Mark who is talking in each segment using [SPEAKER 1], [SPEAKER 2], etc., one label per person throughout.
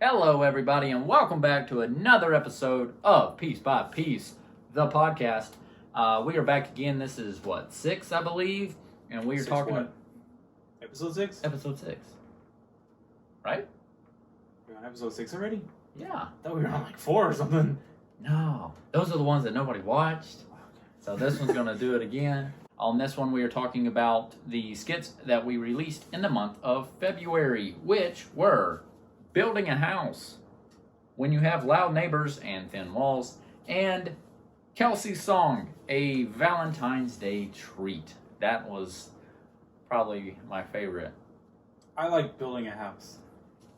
[SPEAKER 1] Hello, everybody, and welcome back to another episode of Piece by Piece, the podcast. We are back again. This is what, 6, I believe, and we are talking.
[SPEAKER 2] What? Episode 6?
[SPEAKER 1] Episode 6, right?
[SPEAKER 2] We're on episode 6 already?
[SPEAKER 1] Yeah.
[SPEAKER 2] I thought we were on like 4 or something.
[SPEAKER 1] No, those are the ones that nobody watched. So this one's going to do it again. On this one, we are talking about the skits that we released in the month of February, which were Building a House, When You Have Loud Neighbors and Thin Walls, and Kelsey's Song, A Valentine's Day Treat. That was probably my favorite.
[SPEAKER 2] I like Building a House.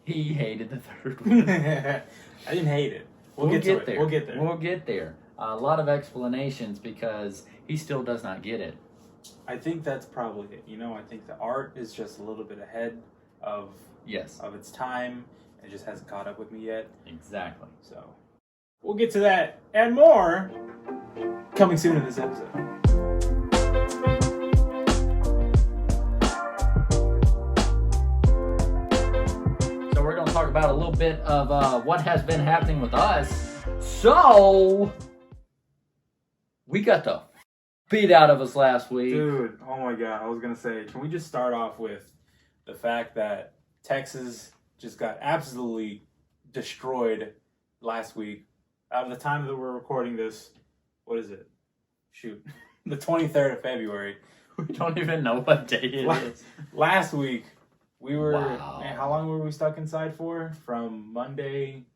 [SPEAKER 1] He hated the third one.
[SPEAKER 2] I didn't hate it. We'll get there. We'll get there.
[SPEAKER 1] We'll get there. A lot of explanations because he still does not get it.
[SPEAKER 2] I think that's probably it. You know, I think the art is just a little bit ahead of its time. It just hasn't caught up with me yet.
[SPEAKER 1] Exactly.
[SPEAKER 2] So we'll get to that and more coming soon in this episode.
[SPEAKER 1] So we're going to talk about a little bit of what has been happening with us. So we got the beat out of us last week.
[SPEAKER 2] Dude, oh my God. I was going to say, can we just start off with the fact that Texas just got absolutely destroyed last week. Out of the time that we're recording this, what is it? Shoot. The 23rd of February.
[SPEAKER 1] We don't even know what day it is.
[SPEAKER 2] Last week, we were...
[SPEAKER 1] Wow.
[SPEAKER 2] Man, how long were we stuck inside for? From Monday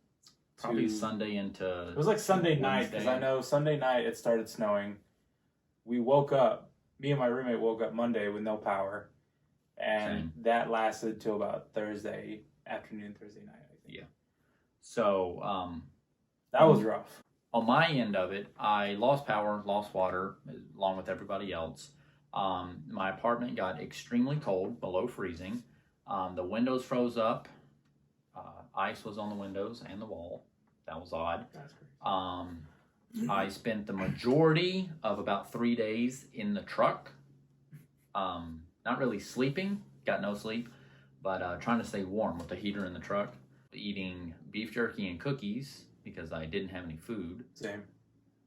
[SPEAKER 2] to...
[SPEAKER 1] Probably Sunday into...
[SPEAKER 2] It was like Sunday night, because I know Sunday night it started snowing. We woke up, me and my roommate woke up Monday with no power. And that lasted till about Thursday afternoon, Thursday night, I think.
[SPEAKER 1] Yeah. So,
[SPEAKER 2] that was rough.
[SPEAKER 1] On my end of it, I lost power, lost water, along with everybody else. My apartment got extremely cold, below freezing. The windows froze up. Ice was on the windows and the wall. That was odd.
[SPEAKER 2] That's crazy.
[SPEAKER 1] I spent the majority of about 3 days in the truck. Not really sleeping, got no sleep, but trying to stay warm with the heater in the truck. Eating beef jerky and cookies because I didn't have any food.
[SPEAKER 2] Same.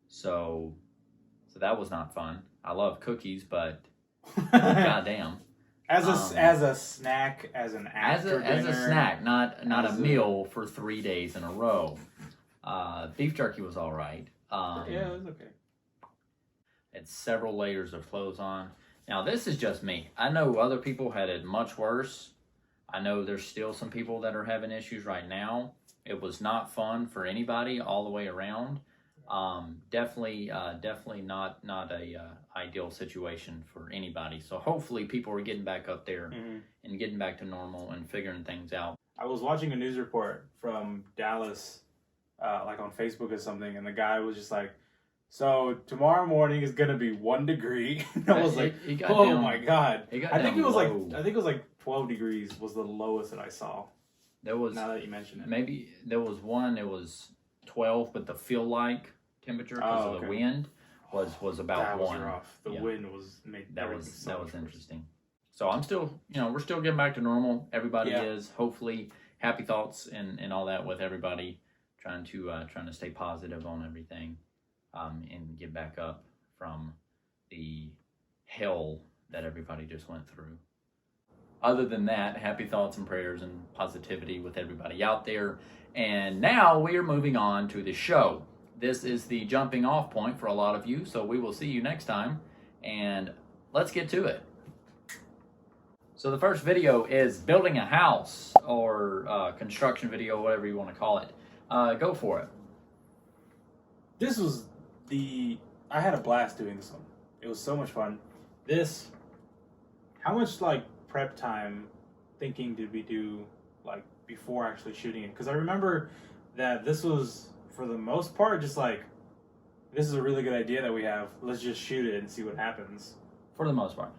[SPEAKER 1] So that was not fun. I love cookies, but goddamn.
[SPEAKER 2] As a snack, as an after dinner.
[SPEAKER 1] As a snack, not a meal for 3 days in a row. Beef jerky was all right.
[SPEAKER 2] Yeah, it was okay.
[SPEAKER 1] Had several layers of clothes on. Now, this is just me. I know other people had it much worse. I know there's still some people that are having issues right now. It was not fun for anybody all the way around. Definitely not a ideal situation for anybody. So hopefully people are getting back up there and getting back to normal and figuring things out.
[SPEAKER 2] I was watching a news report from Dallas, like on Facebook or something, and the guy was just like, so tomorrow morning is gonna be 1 degree. I was like, oh my God. I think it was like 12 degrees was the lowest that I saw.
[SPEAKER 1] There was,
[SPEAKER 2] now that you mention it.
[SPEAKER 1] Maybe there was one, it was 12, but the feel-like temperature because of the wind was about
[SPEAKER 2] that
[SPEAKER 1] 1.
[SPEAKER 2] That was rough. The wind made
[SPEAKER 1] that was interesting. So I'm still, we're still getting back to normal. Everybody is. Hopefully, happy thoughts and all that with everybody, trying to stay positive on everything, and get back up from the hell that everybody just went through. Other than that, happy thoughts and prayers and positivity with everybody out there. And now we are moving on to the show. This is the jumping off point for a lot of you, so we will see you next time. And let's get to it. So the first video is building a house, or construction video, whatever you want to call it. Go for it.
[SPEAKER 2] This was I had a blast doing this one. It was so much fun. How much prep time thinking did we do before actually shooting it? Because I remember that this was, for the most part, just this is a really good idea that we have. Let's just shoot it and see what happens.
[SPEAKER 1] For the most part.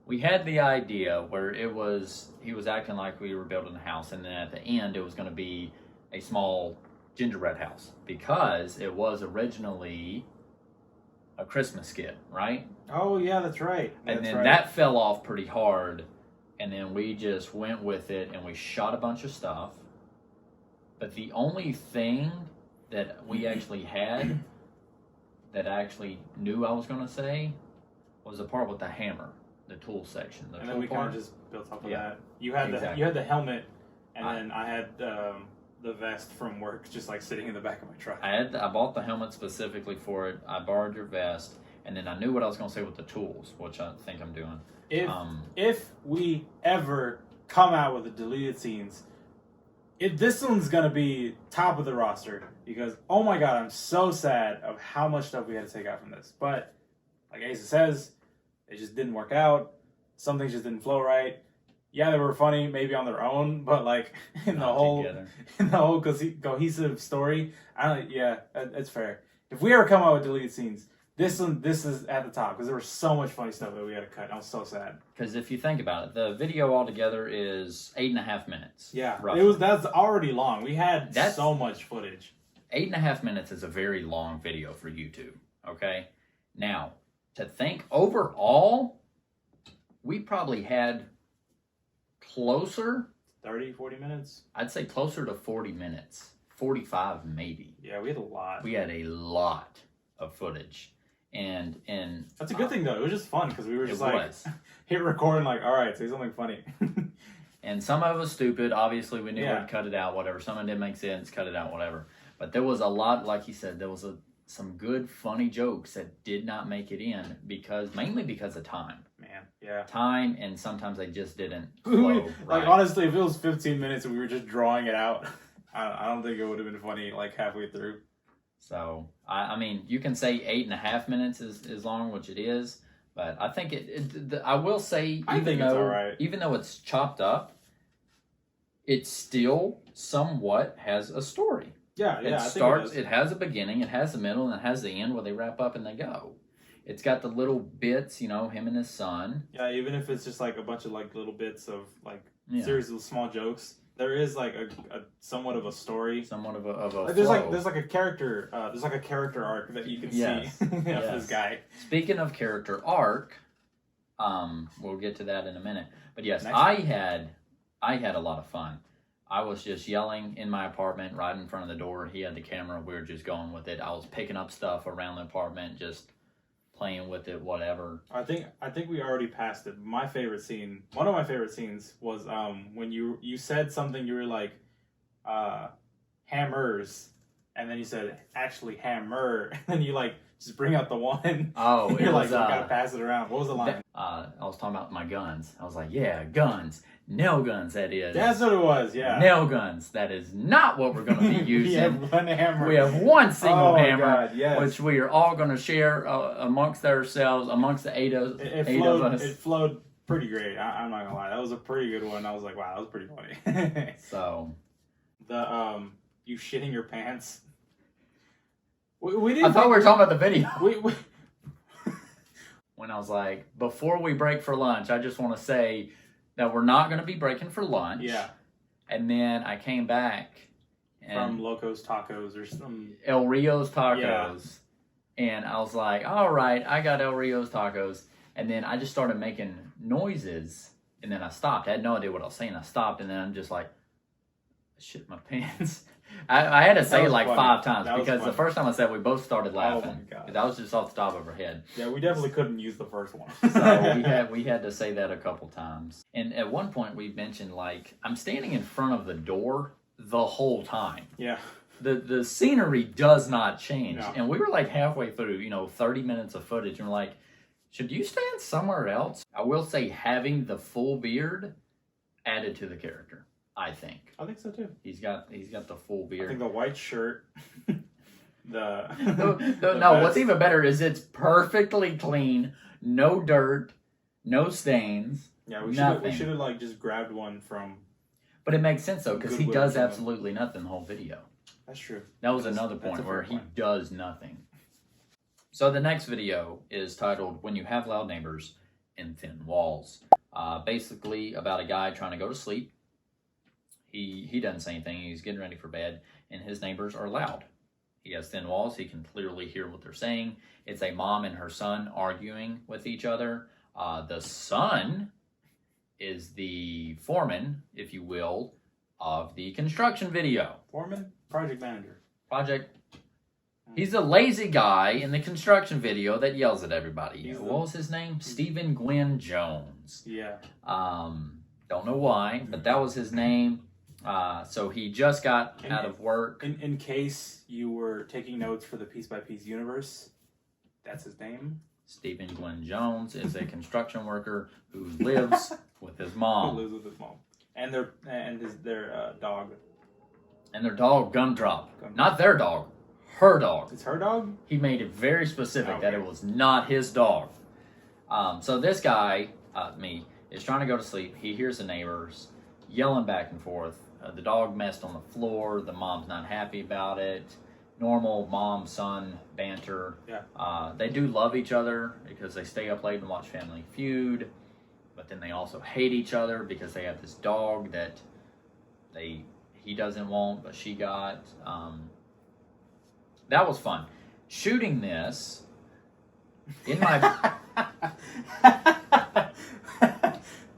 [SPEAKER 1] We had the idea where he was acting like we were building a house, and then at the end it was going to be a small gingerbread house because it was originally a Christmas skit, right?
[SPEAKER 2] Oh yeah, that's right.
[SPEAKER 1] And then that fell off pretty hard, and then we just went with it and we shot a bunch of stuff. But the only thing that we actually had that I actually knew I was going to say was the part with the hammer, the tool section.
[SPEAKER 2] And then we kind of just built off of that. You had
[SPEAKER 1] exactly.
[SPEAKER 2] the helmet, and then I had the vest from work just like sitting in the back of my truck.
[SPEAKER 1] I bought the helmet specifically for it. I borrowed your vest, and then I knew what I was going to say with the tools, which I think I'm doing.
[SPEAKER 2] If we ever come out with the deleted scenes, this one's gonna be top of the roster because oh my god, I'm so sad of how much stuff we had to take out from this. But like Asa says, it just didn't work out. Some things just didn't flow right. Yeah, they were funny maybe on their own, but like in the whole cohesive story, it's fair. If we ever come out with deleted scenes, this is at the top because there was so much funny stuff that we had to cut. I was so sad.
[SPEAKER 1] Because if you think about it, the video altogether is 8.5 minutes.
[SPEAKER 2] Yeah,
[SPEAKER 1] roughly.
[SPEAKER 2] That's already long. We had so much footage.
[SPEAKER 1] 8.5 minutes is a very long video for YouTube. Okay, now to think overall, we probably had closer
[SPEAKER 2] 30-40 minutes.
[SPEAKER 1] I'd say closer to 40 minutes, 45 maybe.
[SPEAKER 2] Yeah, we had a lot.
[SPEAKER 1] We had a lot of footage. And
[SPEAKER 2] that's a good thing though. It was just fun because we were just hit record and like, all right, say something funny.
[SPEAKER 1] And some of it was stupid. Obviously, we knew we'd cut it out, whatever. Some of it didn't make sense, cut it out, whatever. But there was a lot, like he said, there was some good, funny jokes that did not make it in mainly because of time.
[SPEAKER 2] Man, yeah.
[SPEAKER 1] Time, and sometimes they just didn't flow
[SPEAKER 2] Like, honestly, if it was 15 minutes and we were just drawing it out, I don't think it would have been funny like halfway through.
[SPEAKER 1] So, I mean, you can say 8.5 minutes is long, which it is, but I think I will say, it's all right. Even though it's chopped up, it still somewhat has a story.
[SPEAKER 2] Yeah,
[SPEAKER 1] it has a beginning, it has a middle, and it has the end where they wrap up and they go. It's got the little bits, him and his son.
[SPEAKER 2] Yeah, even if it's just like a bunch of like little bits of like series of small jokes. There is like a somewhat of a story,
[SPEAKER 1] somewhat of a
[SPEAKER 2] like there's like a character arc that you can see of this guy.
[SPEAKER 1] Speaking of character arc, we'll get to that in a minute. But yes, I had a lot of fun. I was just yelling in my apartment right in front of the door. He had the camera. We were just going with it. I was picking up stuff around the apartment, just playing with it, whatever.
[SPEAKER 2] I think we already passed it. My favorite scene, one of my favorite scenes, was when you said something. You were like, hammers, and then you said actually hammer, and then you like just bring out the one.
[SPEAKER 1] Oh,
[SPEAKER 2] you're like, you gotta pass it around. What was the line?
[SPEAKER 1] I was talking about my guns. I was like, yeah, guns. Nail guns, that is.
[SPEAKER 2] That's what it was, yeah.
[SPEAKER 1] Nail guns. That is not what we're going to be using.
[SPEAKER 2] We have one hammer.
[SPEAKER 1] We have one single hammer,
[SPEAKER 2] God, yes.
[SPEAKER 1] which we are all going to share amongst ourselves, amongst the eight of us.
[SPEAKER 2] It flowed pretty great. I'm not going to lie. That was a pretty good one. I was like, wow, that was pretty funny.
[SPEAKER 1] So.
[SPEAKER 2] The, you shitting your pants. We didn't.
[SPEAKER 1] I thought we were talking about the video. When I was like, before we break for lunch, I just want to say that we're not going to be breaking for lunch.
[SPEAKER 2] Yeah.
[SPEAKER 1] And then I came back.
[SPEAKER 2] From Loco's Tacos or some...
[SPEAKER 1] El Rio's Tacos. Yeah. And I was like, all right, I got El Rio's Tacos. And then I just started making noises. And then I stopped. I had no idea what I was saying. I stopped. And then I'm just like, I shit my pants. I had to say it like funny. 5 times because the first time I said it, we both started laughing. Oh my God. That was just off the top of our head.
[SPEAKER 2] Yeah, we definitely couldn't use the first one.
[SPEAKER 1] So we had to say that a couple times. And at one point we mentioned like, I'm standing in front of the door the whole time.
[SPEAKER 2] Yeah.
[SPEAKER 1] The scenery does not change.
[SPEAKER 2] No.
[SPEAKER 1] And we were like halfway through, 30 minutes of footage. And we're like, should you stand somewhere else? I will say having the full beard added to the character. I think
[SPEAKER 2] so too.
[SPEAKER 1] He's got the full beard.
[SPEAKER 2] I think the white shirt.
[SPEAKER 1] No, what's even better is it's perfectly clean, no dirt, no stains.
[SPEAKER 2] Yeah, we should have like just grabbed one from.
[SPEAKER 1] But it makes sense though because he does absolutely nothing the whole video.
[SPEAKER 2] That's true.
[SPEAKER 1] That was another point where he does nothing. So the next video is titled "When You Have Loud Neighbors and Thin Walls." Basically about a guy trying to go to sleep. He doesn't say anything. He's getting ready for bed, and his neighbors are loud. He has thin walls. He can clearly hear what they're saying. It's a mom and her son arguing with each other. The son is the foreman, if you will, of the construction video.
[SPEAKER 2] Foreman? Project manager.
[SPEAKER 1] He's a lazy guy in the construction video that yells at everybody. What was his name? Stephen Glenn Jones.
[SPEAKER 2] Yeah.
[SPEAKER 1] Don't know why, but that was his name. So he just got out of work.
[SPEAKER 2] In case you were taking notes for the Piece by Piece universe, that's his name.
[SPEAKER 1] Stephen Glenn Jones is a construction worker who lives with his mom.
[SPEAKER 2] And their dog.
[SPEAKER 1] And their dog, Gumdrop. Not their dog. Her dog.
[SPEAKER 2] It's her dog?
[SPEAKER 1] He made it very specific that it was not his dog. So this guy, me, is trying to go to sleep. He hears the neighbors yelling back and forth. The dog messed on the floor. The mom's not happy about it. Normal mom-son banter.
[SPEAKER 2] Yeah.
[SPEAKER 1] They do love each other because they stay up late and watch Family Feud. But then they also hate each other because they have this dog that he doesn't want, but she got. That was fun. Shooting this in my...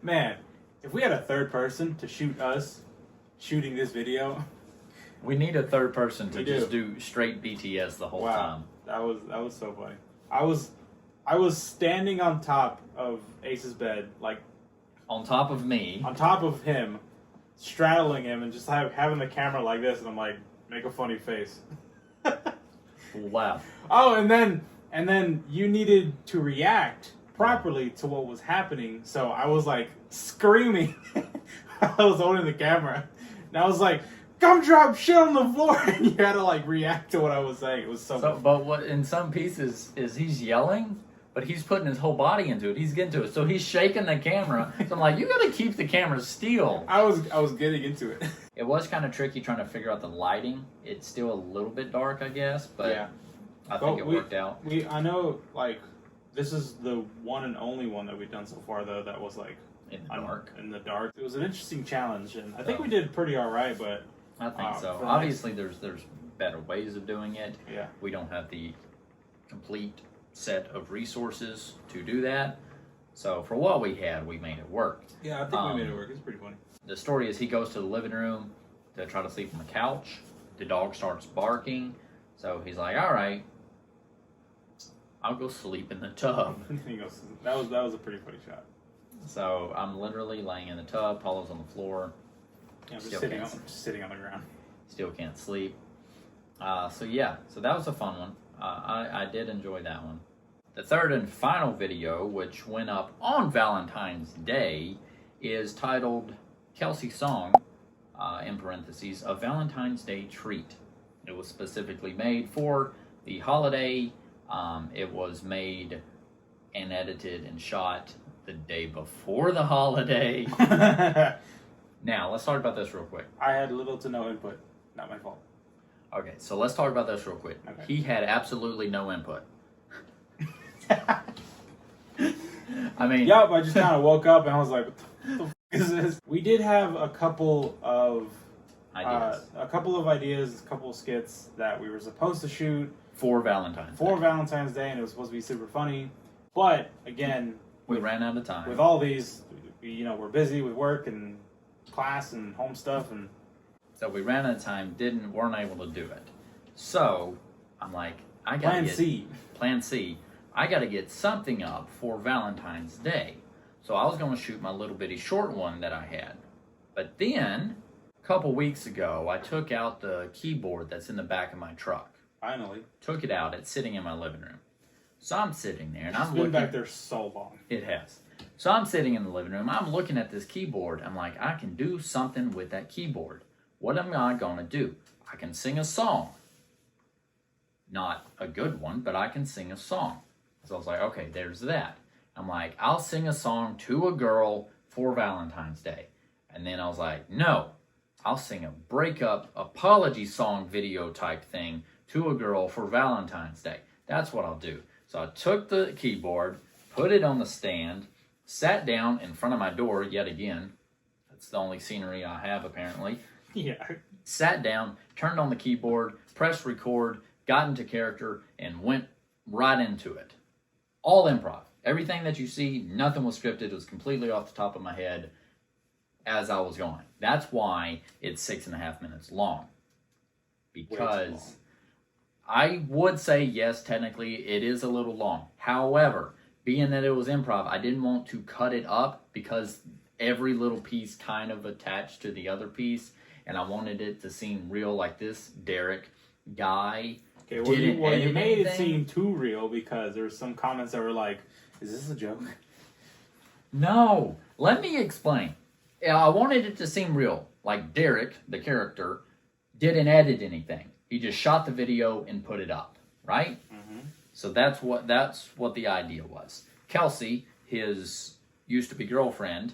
[SPEAKER 2] Man, if we had a third person to shoot us shooting this video...
[SPEAKER 1] We need a third person to just do straight BTS the whole time.
[SPEAKER 2] That was so funny. I was standing on top of Ace's bed, like...
[SPEAKER 1] On top of me.
[SPEAKER 2] On top of him, straddling him, and just having the camera like this, and I'm like, make a funny face.
[SPEAKER 1] Wow.
[SPEAKER 2] Oh, and then you needed to react properly to what was happening, so I was like screaming. I was holding the camera, and I was like, "Gumdrop, shit on the floor!" And you had to like react to what I was saying. It was so.
[SPEAKER 1] But what in some pieces is he's yelling, but he's putting his whole body into it. He's getting to it, so he's shaking the camera. So I'm like, you got to keep the camera still.
[SPEAKER 2] I was getting into it.
[SPEAKER 1] It was kind of tricky trying to figure out the lighting. It's still a little bit dark, I guess, but yeah. I think it worked out.
[SPEAKER 2] I know, like, this is the one and only one that we've done so far, though, that was, like...
[SPEAKER 1] In the dark.
[SPEAKER 2] It was an interesting challenge, and I think we did pretty all right, but...
[SPEAKER 1] I think so. Obviously, there's better ways of doing it.
[SPEAKER 2] Yeah.
[SPEAKER 1] We don't have the complete set of resources to do that. So, for what we had, we made it work.
[SPEAKER 2] Yeah, I think we made it work. It's pretty funny.
[SPEAKER 1] The story is he goes to the living room to try to sleep on the couch. The dog starts barking. So, he's like, all right. I'll go sleep in the tub.
[SPEAKER 2] That was a pretty funny shot.
[SPEAKER 1] So I'm literally laying in the tub. Paulo's on the floor.
[SPEAKER 2] Yeah, just sitting on the ground.
[SPEAKER 1] Still can't sleep. So that was a fun one. I did enjoy that one. The third and final video, which went up on Valentine's Day, is titled Kelsey's Song, in parentheses, a Valentine's Day treat. It was specifically made for the holiday. It was made and edited and shot the day before the holiday. Now, let's talk about this real quick.
[SPEAKER 2] I had little to no input. Not my fault.
[SPEAKER 1] Okay, so let's talk about this real quick. Okay. He had absolutely no input. I mean...
[SPEAKER 2] Yep, I just kind of woke up and I was like, what the f*** is this? We did have a couple of... ideas. A couple of skits that we were supposed to shoot.
[SPEAKER 1] For Valentine's
[SPEAKER 2] Day, and it was supposed to be super funny. But, again...
[SPEAKER 1] We ran out of time.
[SPEAKER 2] With all these, we're busy with work and class and home stuff, and...
[SPEAKER 1] So we ran out of time, weren't able to do it. So, I'm like, Plan C. I gotta get something up for Valentine's Day. So I was gonna shoot my little bitty short one that I had. But then, a couple weeks ago, I took out the keyboard that's in the back of my truck.
[SPEAKER 2] Finally.
[SPEAKER 1] Took it out. It's sitting in my living room. So I'm sitting there, and I'm
[SPEAKER 2] looking... It's been back there so long.
[SPEAKER 1] It has. So I'm sitting in the living room. I'm looking at this keyboard. I'm like, I can do something with that keyboard. What am I going to do? I can sing a song. Not a good one, but I can sing a song. So I was like, okay, there's that. I'm like, I'll sing a song to a girl for Valentine's Day. And then I was like, no, I'll sing a breakup apology song video type thing to a girl for Valentine's Day. That's what I'll do. So I took the keyboard, put it on the stand, sat down in front of my door yet again. That's the only scenery I have, apparently.
[SPEAKER 2] Yeah.
[SPEAKER 1] Sat down, turned on the keyboard, pressed record, got into character, and went right into it. All improv. Everything that you see, nothing was scripted. It was completely off the top of my head. as I was going. That's why it's 6.5 minutes long. Because I would say, yes, technically it is a little long. However, being that it was improv, I didn't want to cut it up because every little piece kind of attached to the other piece, and I wanted it to seem real, like this Derek guy.
[SPEAKER 2] Okay, well, you made it seem too real because there were some comments that were like, is this a joke?
[SPEAKER 1] No, let me explain. I wanted it to seem real, like Derek, the character, didn't edit anything. He just shot the video and put it up, right? Mm-hmm. So that's what the idea was. Kelsey, his used-to-be girlfriend,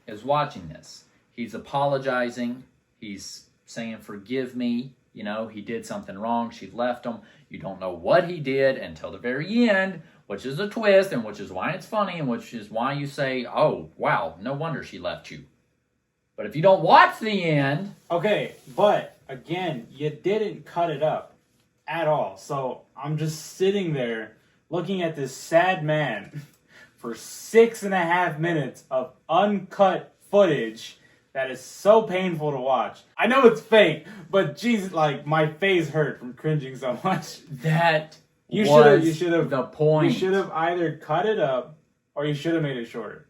[SPEAKER 1] is watching this. He's apologizing. He's saying, forgive me. You know, he did something wrong. She left him. You don't know what he did until the very end, which is a twist, and which is why it's funny, and which is why you say, oh, wow, no wonder she left you. But if you don't watch the end...
[SPEAKER 2] Okay, but, again, you didn't cut it up at all. So I'm just sitting there looking at this sad man for 6.5 minutes of uncut footage that is so painful to watch. I know it's fake, but Jesus, like, my face hurt from cringing so much.
[SPEAKER 1] That
[SPEAKER 2] you should have
[SPEAKER 1] the point.
[SPEAKER 2] You should have either cut it up or you should have made it shorter.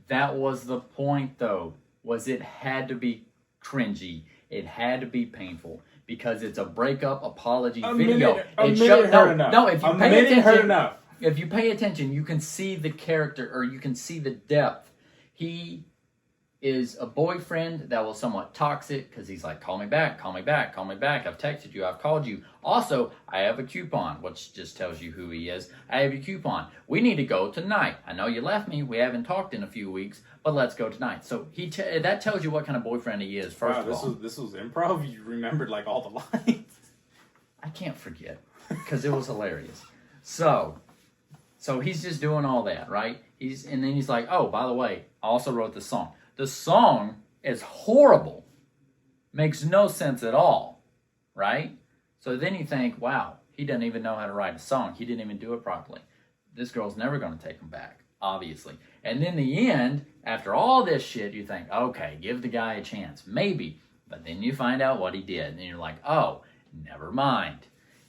[SPEAKER 1] That was the point, though, was it had to be cringy. It had to be painful because it's a breakup apology video.
[SPEAKER 2] If you
[SPEAKER 1] pay attention, you can see the character, or you can see the depth. He is a boyfriend that was somewhat toxic because he's like, call me back, call me back, call me back. I've texted you, I've called you. Also, I have a coupon, which just tells you who he is. I have a coupon. We need to go tonight. I know you left me. We haven't talked in a few weeks, but let's go tonight. So that tells you what kind of boyfriend he is, first of all.
[SPEAKER 2] This was improv? You remembered like all the lines?
[SPEAKER 1] I can't forget because it was hilarious. So he's just doing all that, right? And then he's like, oh, by the way, I also wrote the song. The song is horrible. Makes no sense at all, right? So then you think, wow, he doesn't even know how to write a song. He didn't even do it properly. This girl's never going to take him back, obviously. And then the end, after all this shit, you think, okay, give the guy a chance. Maybe. But then you find out what he did. And you're like, oh, never mind.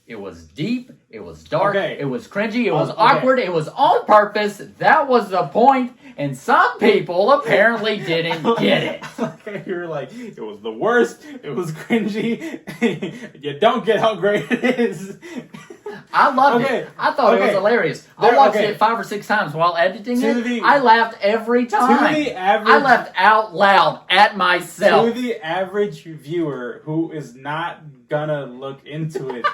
[SPEAKER 1] It was deep, it was dark, It was cringy, it was awkward, it was on purpose. That was the point, and some people apparently didn't get it.
[SPEAKER 2] Okay, you were like, it was the worst, it was cringy, you don't get how great it is.
[SPEAKER 1] I loved it. I thought it was hilarious. I watched it 5 or 6 times while editing it. I laughed every time. I laughed out loud at myself.
[SPEAKER 2] To the average viewer who is not gonna look into it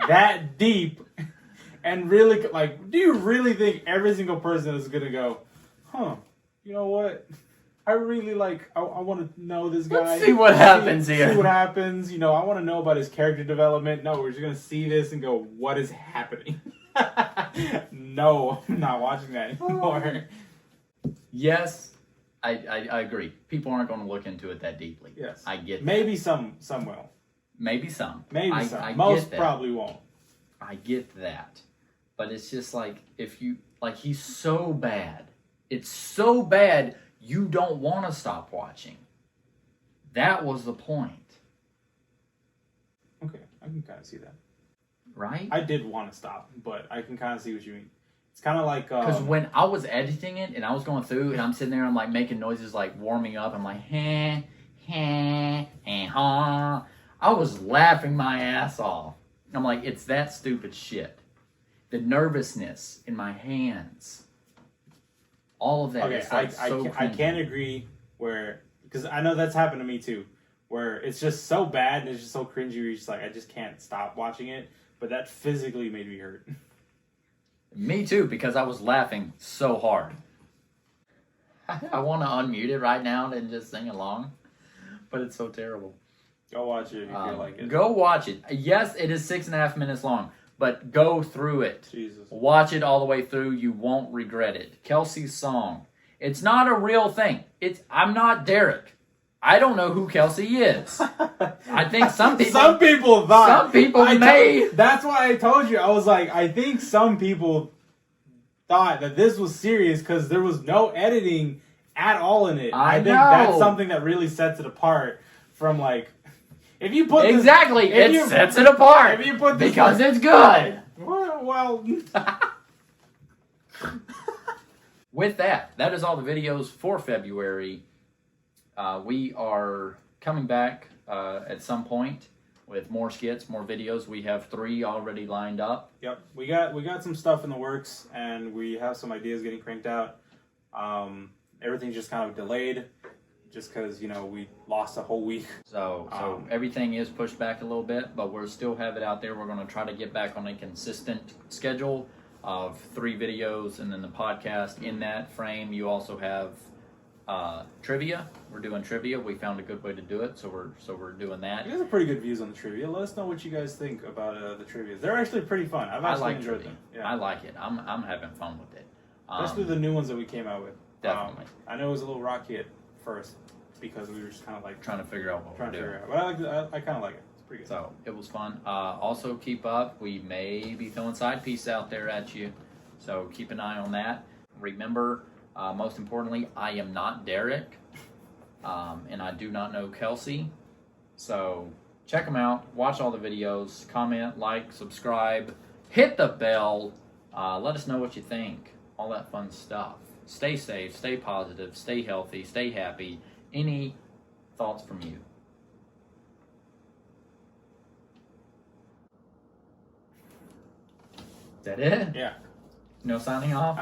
[SPEAKER 2] that deep and really, like, do you really think every single person is gonna go, you know what? I really I want to know this guy.
[SPEAKER 1] Let's see what happens here.
[SPEAKER 2] See what happens. You know, I want to know about his character development. No, we're just going to see this and go, what is happening? No, I'm not watching that anymore.
[SPEAKER 1] Yes, I agree. People aren't going to look into it that deeply.
[SPEAKER 2] Yes.
[SPEAKER 1] I get that.
[SPEAKER 2] Maybe some will.
[SPEAKER 1] Maybe some.
[SPEAKER 2] Maybe some. I Most probably won't.
[SPEAKER 1] I get that. But it's just like, if you, like, he's so bad. It's so bad, you don't want to stop watching. That was the point.
[SPEAKER 2] Okay, I can kind of see that.
[SPEAKER 1] Right?
[SPEAKER 2] I did want to stop, but I can kind of see what you mean. It's kind of like...
[SPEAKER 1] Because when I was editing it, and I was going through, and I'm sitting there, I'm like making noises, like warming up. I'm like, ha, I was laughing my ass off. I'm like, it's that stupid shit. The nervousness in my hands. All of that.
[SPEAKER 2] Okay, I can't agree where... Because I know that's happened to me too. Where it's just so bad and it's just so cringy. You're just like, I just can't stop watching it. But that physically made me hurt.
[SPEAKER 1] Me too, because I was laughing so hard. I want to unmute it right now and just sing along. But it's so terrible.
[SPEAKER 2] Go watch it if you feel like it.
[SPEAKER 1] Go watch it. Yes, it is 6.5 minutes long. But go through it.
[SPEAKER 2] Jesus.
[SPEAKER 1] Watch it all the way through. You won't regret it. Kelsey's song. It's not a real thing. I'm not Derek. I don't know who Kelsey is. I think some people...
[SPEAKER 2] Some people thought...
[SPEAKER 1] Some people may...
[SPEAKER 2] That's why I told you. I was like, I think some people thought that this was serious because there was no editing at all in it.
[SPEAKER 1] I
[SPEAKER 2] think
[SPEAKER 1] know.
[SPEAKER 2] that's something that really sets it apart from like if you put
[SPEAKER 1] exactly it sets it apart
[SPEAKER 2] if you put this
[SPEAKER 1] because it's good.
[SPEAKER 2] Well.
[SPEAKER 1] With that is all the videos for February. We are coming back at some point with more skits, more videos. We have 3 already lined up.
[SPEAKER 2] Yep, we got some stuff in the works, and we have some ideas getting cranked out. Everything's just kind of delayed, just because we lost a whole week.
[SPEAKER 1] So everything is pushed back a little bit, but we'll still have it out there. We're going to try to get back on a consistent schedule of 3 videos, and then the podcast. In that frame, you also have trivia. We're doing trivia. We found a good way to do it, so we're doing that.
[SPEAKER 2] You guys have pretty good views on the trivia. Let us know what you guys think about the trivia. They're actually pretty fun. I've actually enjoyed them. Yeah.
[SPEAKER 1] I like it. I'm having fun with it.
[SPEAKER 2] Especially the new ones that we came out with.
[SPEAKER 1] Definitely.
[SPEAKER 2] I know it was a little rocky at first because we were just kind of like
[SPEAKER 1] trying to figure out what we're doing.
[SPEAKER 2] But I kind of like it. It's pretty good.
[SPEAKER 1] So it was fun. Also keep up. We may be throwing side piece out there at you. So keep an eye on that. Remember, most importantly, I am not Derek, and I do not know Kelsey. So check them out. Watch all the videos. Comment, like, subscribe, hit the bell. Let us know what you think. All that fun stuff. Stay safe, stay positive, stay healthy, stay happy. Any thoughts from you? Is that it?
[SPEAKER 2] Yeah.
[SPEAKER 1] No signing off?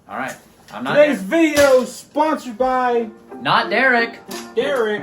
[SPEAKER 1] All right. I'm not
[SPEAKER 2] Today's video is sponsored by
[SPEAKER 1] not Derek.
[SPEAKER 2] Derek.